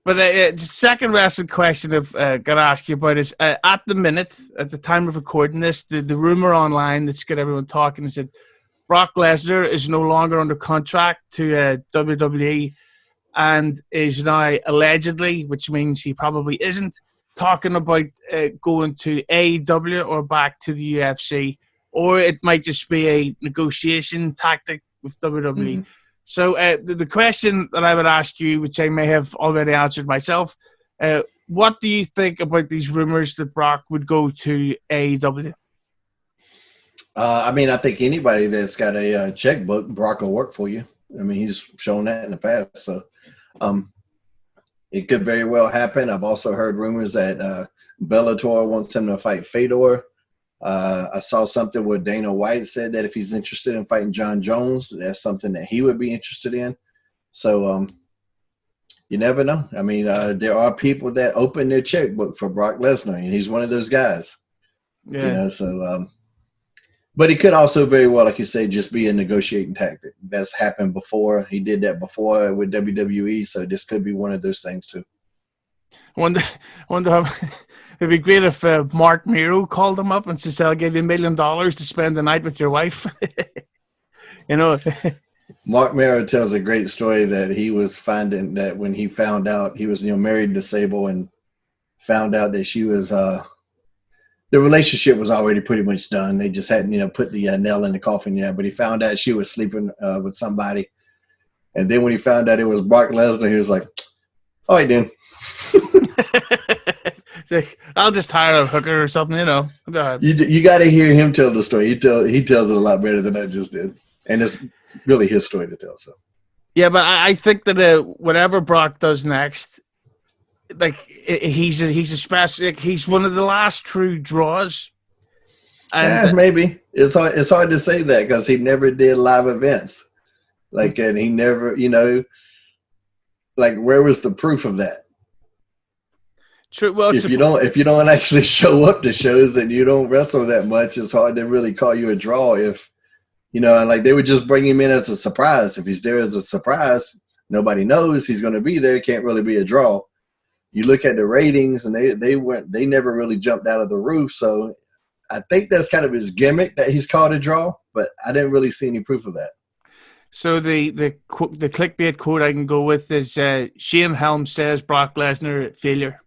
But the second wrestling question I've got to ask you about is, at the minute, at the time of recording this, the rumor online that's got everyone talking is that Brock Lesnar is no longer under contract to WWE and is now allegedly, which means he probably isn't, talking about going to AEW or back to the UFC, or it might just be a negotiation tactic with WWE. Mm-hmm. So the question that I would ask you, which I may have already answered myself, what do you think about these rumors that Brock would go to AEW? I mean, I think anybody that's got a checkbook, Brock will work for you. I mean, he's shown that in the past. So it could very well happen. I've also heard rumors that Bellator wants him to fight Fedor. I saw something where Dana White said that if he's interested in fighting John Jones, that's something that he would be interested in. So you never know. I mean, there are people that open their checkbook for Brock Lesnar, and he's one of those guys. Yeah. You know, so but it could also very well, like you say, just be a negotiating tactic. That's happened before. He did that before with WWE, so this could be one of those things too. I wonder it'd be great if Mark Miro called him up and said, "I'll give you $1 million to spend the night with your wife." You know. Mark Miro tells a great story that he was finding that when he found out he was, married to Sable and found out that she was the relationship was already pretty much done. They just hadn't, put the nail in the coffin yet. But he found out she was sleeping with somebody. And then when he found out it was Brock Lesnar, he was like, all right, then. I'll just hire a hooker or something, Go ahead. You got to hear him tell the story. He tells it a lot better than I just did. And it's really his story to tell. So. Yeah, but I think that whatever Brock does next, like he's a special. He's one of the last true draws. And maybe it's hard to say that because he never did live events, and he never, where was the proof of that? True. Well, if you don't actually show up to shows and you don't wrestle that much, it's hard to really call you a draw. If and they would just bring him in as a surprise. If he's there as a surprise, nobody knows he's going to be there. Can't really be a draw. You look at the ratings, and they never really jumped out of the roof. So I think that's kind of his gimmick that he's called a draw, but I didn't really see any proof of that. So the clickbait quote I can go with is Shane Helms says Brock Lesnar failure.